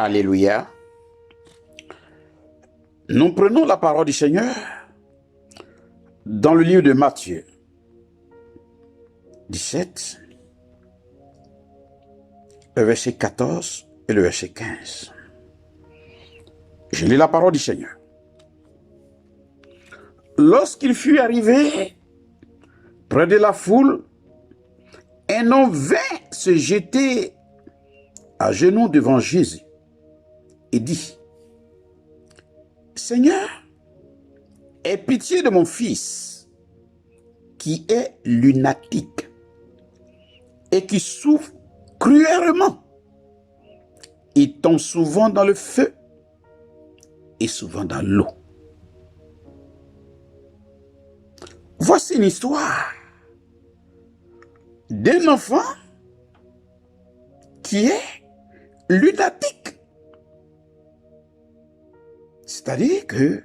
Alléluia. Nous prenons la parole du Seigneur dans le livre de Matthieu 17, le verset 14 et le verset 15. Je lis la parole du Seigneur. Lorsqu'il fut arrivé près de la foule, un homme vint se jeter à genoux devant Jésus et dit: Seigneur, aie pitié de mon fils qui est lunatique et qui souffre cruellement. Il tombe souvent dans le feu et souvent dans l'eau. Voici une histoire d'un enfant qui est lunatique. C'est-à-dire que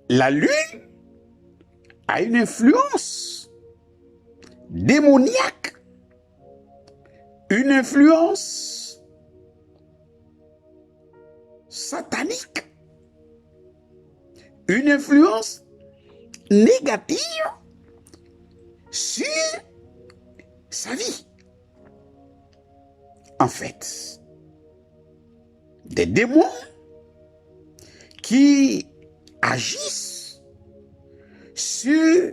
la lune a une influence démoniaque, une influence satanique, une influence négative sur sa vie. En fait, des démons qui agissent sur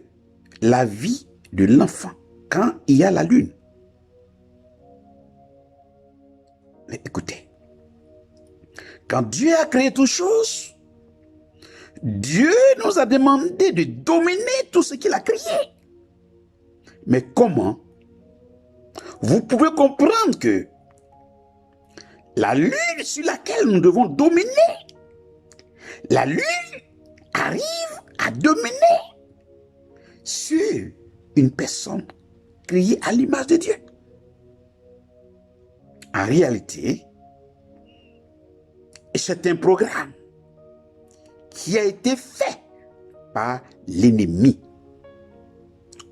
la vie de l'enfant quand il y a la lune. Mais écoutez, quand Dieu a créé toutes choses, Dieu nous a demandé de dominer tout ce qu'il a créé. Mais comment vous pouvez comprendre que la lune sur laquelle nous devons dominer, la lune arrive à dominer sur une personne créée à l'image de Dieu? En réalité, c'est un programme qui a été fait par l'ennemi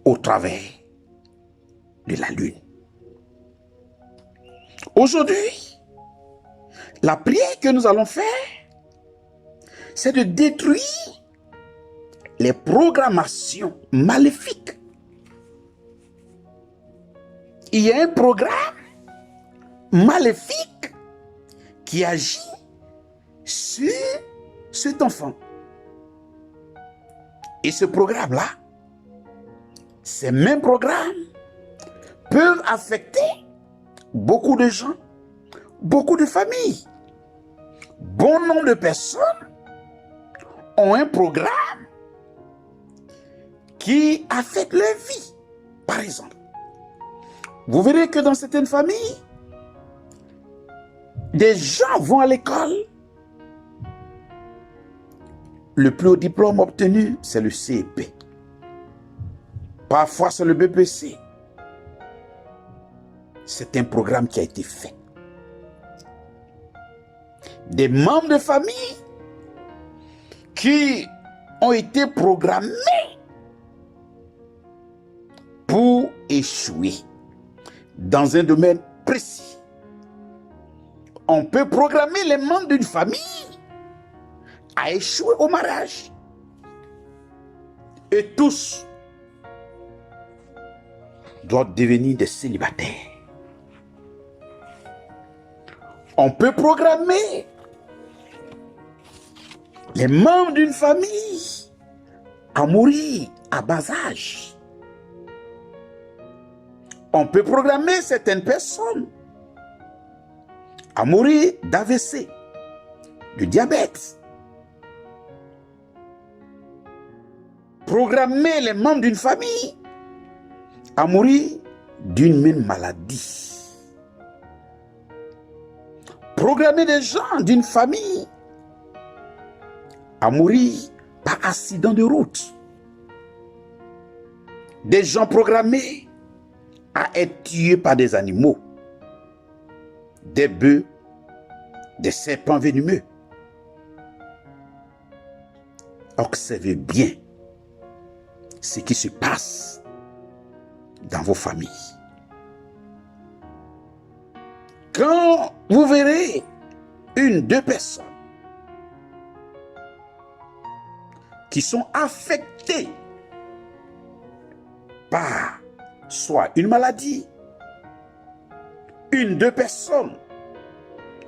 au travers de la lune. Aujourd'hui, la prière que nous allons faire, c'est de détruire les programmations maléfiques. Il y a un programme maléfique qui agit sur cet enfant. Et ce programme-là, ces mêmes programmes peuvent affecter beaucoup de gens, beaucoup de familles. Bon nombre de personnes ont un programme qui affecte leur vie. Par exemple, vous verrez que dans certaines familles, des gens vont à l'école. Le plus haut diplôme obtenu, c'est le CEP. Parfois, c'est le BPC. C'est un programme qui a été fait. Des membres de famille qui ont été programmés pour échouer dans un domaine précis. On peut programmer les membres d'une famille à échouer au mariage. Et tous doivent devenir des célibataires. On peut programmer les membres d'une famille à mourir à bas âge. On peut programmer certaines personnes à mourir d'AVC, de diabète. Programmer les membres d'une famille à mourir d'une même maladie. Programmer des gens d'une famille à mourir par accident de route. Des gens programmés à être tués par des animaux, des bœufs, des serpents venimeux. Observez bien ce qui se passe dans vos familles. Quand vous verrez deux personnes qui sont affectées par soit une maladie, deux personnes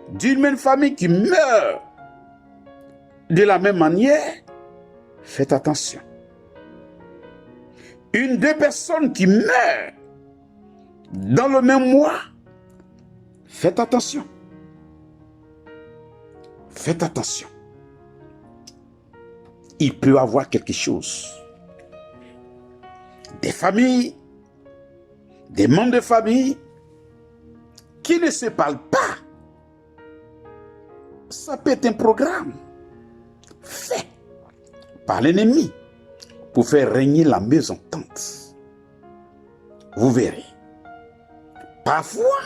d'une même famille qui meurent de la même manière, faites attention. Deux personnes qui meurent dans le même mois, faites attention. Faites attention. Il peut y avoir quelque chose. Des familles, des membres de famille qui ne se parlent pas. Ça peut être un programme fait par l'ennemi pour faire régner la mésentente. Vous verrez. Parfois,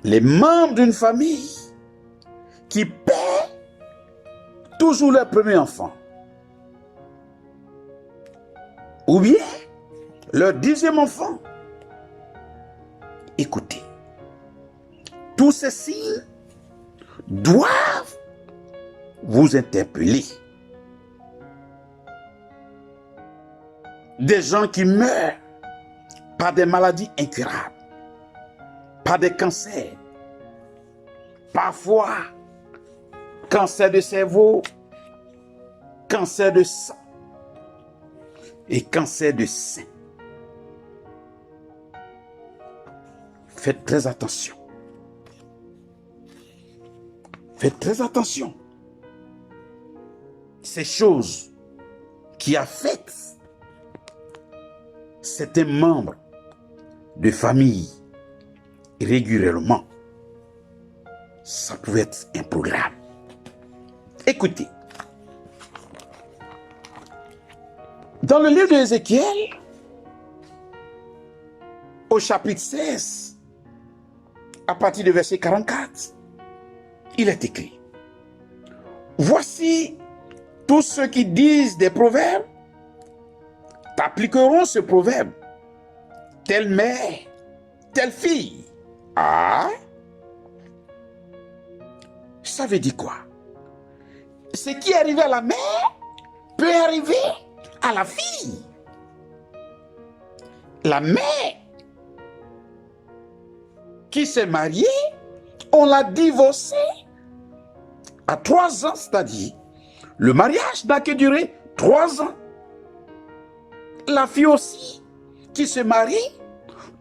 les membres d'une famille qui paient toujours leur premier enfant, ou bien leur 10e enfant. Écoutez, tous ces signes doivent vous interpeller. Des gens qui meurent par des maladies incurables, par des cancers, parfois cancer de cerveau, cancer de sang et cancer de sein. Faites très attention. Faites très attention. Ces choses qui affectent certains membres de famille régulièrement, ça pouvait être un programme. Écoutez, dans le livre d'Ézéchiel, au chapitre 16, à partir du verset 44, il est écrit: voici tous ceux qui disent des proverbes t'appliqueront ce proverbe: telle mère, telle fille. Ah, ça veut dire quoi? Ce qui est arrivé à la mère peut arriver à la fille. La mère qui s'est mariée, on l'a divorcée à 3 ans, c'est-à-dire le mariage n'a que duré 3 ans. La fille aussi qui se marie,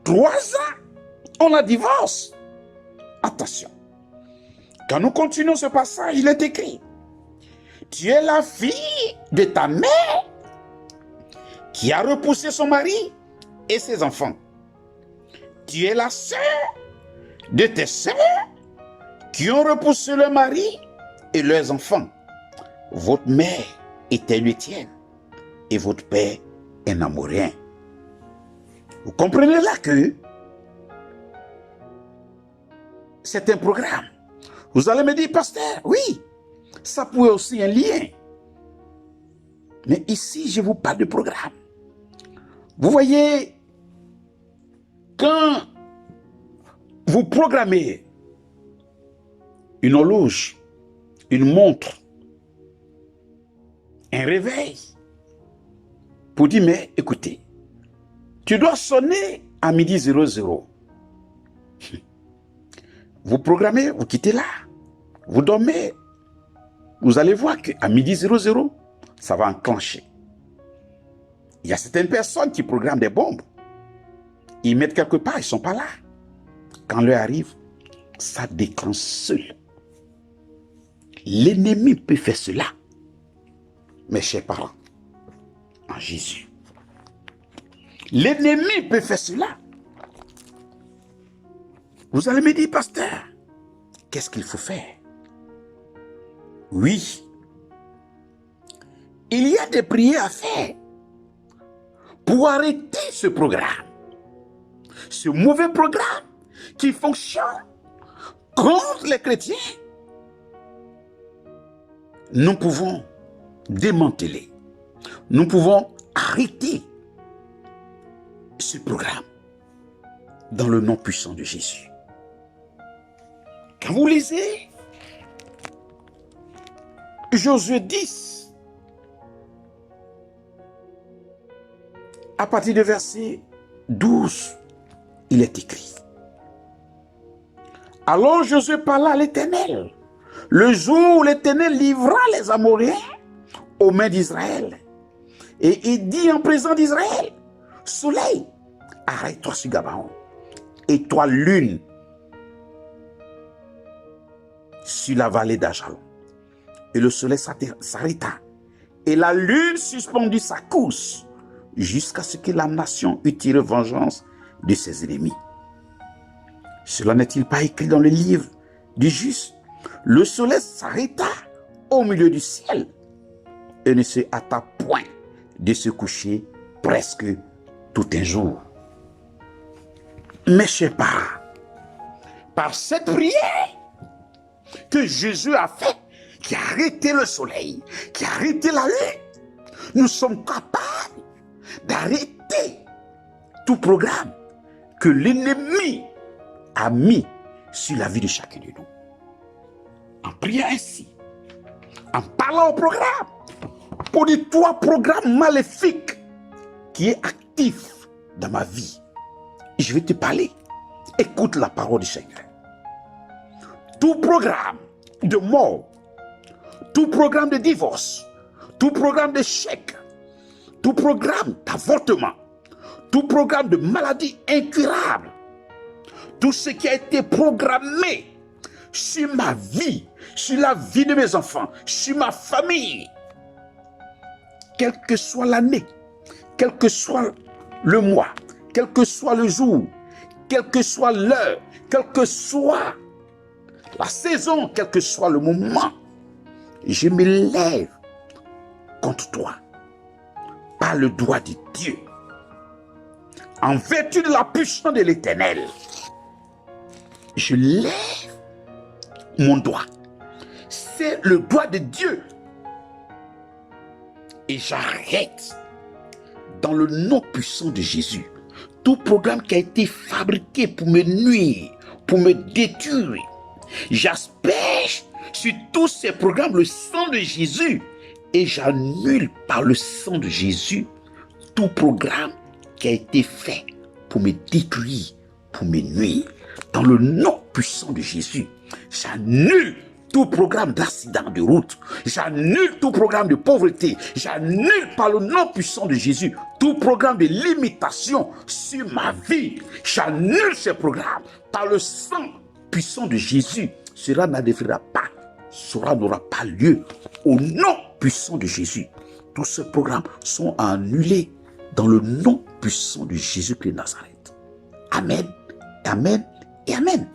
3 ans, on la divorce. Attention, quand nous continuons ce passage, il est écrit: tu es la fille de ta mère qui a repoussé son mari et ses enfants. Tu es la sœur de tes sœurs qui ont repoussé leur mari et leurs enfants. Votre mère était luithienne et votre père un amourien. Vous comprenez là que c'est un programme. Vous allez me dire: pasteur, oui, ça pourrait aussi un lien. Mais ici, je vous parle de programme. Vous voyez, quand vous programmez une horloge, une montre, un réveil, pour dire: mais écoutez, tu dois sonner à midi 00. Vous programmez, vous quittez là, vous dormez, vous allez voir qu'à midi 00, ça va enclencher. Il y a certaines personnes qui programment des bombes. Ils mettent quelque part, ils ne sont pas là. Quand l'heure arrive, ça déclenche seul. L'ennemi peut faire cela. Mes chers parents, en Jésus. L'ennemi peut faire cela. Vous allez me dire: pasteur, qu'est-ce qu'il faut faire? Oui, il y a des prières à faire pour arrêter ce programme. Ce mauvais programme qui fonctionne contre les chrétiens. Nous pouvons démanteler. Nous pouvons arrêter ce programme. dans le nom puissant de Jésus. Quand vous lisez Josué 10, à partir du verset 12, il est écrit: alors Josué parla à l'Éternel, le jour où l'Éternel livra les Amoréens aux mains d'Israël. Et il dit en présence d'Israël: soleil, arrête-toi sur Gabaon, et toi lune, sur la vallée d'Ajalon. Et le soleil s'arrêta, et la lune suspendit sa course, jusqu'à ce que la nation eût tiré vengeance de ses ennemis. Cela n'est-il pas écrit dans le livre du juste? Le soleil s'arrêta au milieu du ciel et ne se hâta point de se coucher presque tout un jour. Mes chers parents, par cette prière que Jésus a fait, qui a arrêté le soleil, qui a arrêté la lune, nous sommes capables d'arrêter tout programme que l'ennemi a mis sur la vie de chacun de nous. En priant ainsi, en parlant au programme, pour dire: toi, programme maléfique qui est actif dans ma vie, je vais te parler. Écoute la parole du Seigneur. Tout programme de mort, tout programme de divorce, tout programme d'échec, tout programme d'avortement, tout programme de maladie incurable, tout ce qui a été programmé sur ma vie, sur la vie de mes enfants, sur ma famille, quelle que soit l'année, quel que soit le mois, quel que soit le jour, quelle que soit l'heure, quelle que soit la saison, quel que soit le moment, je me lève contre toi par le doigt de Dieu, en vertu de la puissance de l'Éternel. Je lève mon doigt, c'est le doigt de Dieu, et j'arrête dans le nom puissant de Jésus tout programme qui a été fabriqué pour me nuire, pour me détruire. J'asperge sur tous ces programmes le sang de Jésus, et j'annule par le sang de Jésus tout programme qui a été fait pour me détruire, pour me nuire. Dans le nom puissant de Jésus, j'annule tout programme d'accident de route, j'annule tout programme de pauvreté, j'annule par le nom puissant de Jésus tout programme de limitation sur ma vie. J'annule ces programmes par le sang puissant de Jésus. Cela n'adviendra pas, cela n'aura pas lieu. Au nom puissant de Jésus, tous ces programmes sont annulés dans le nom puissant de Jésus-Christ de Nazareth. Amen, amen et amen.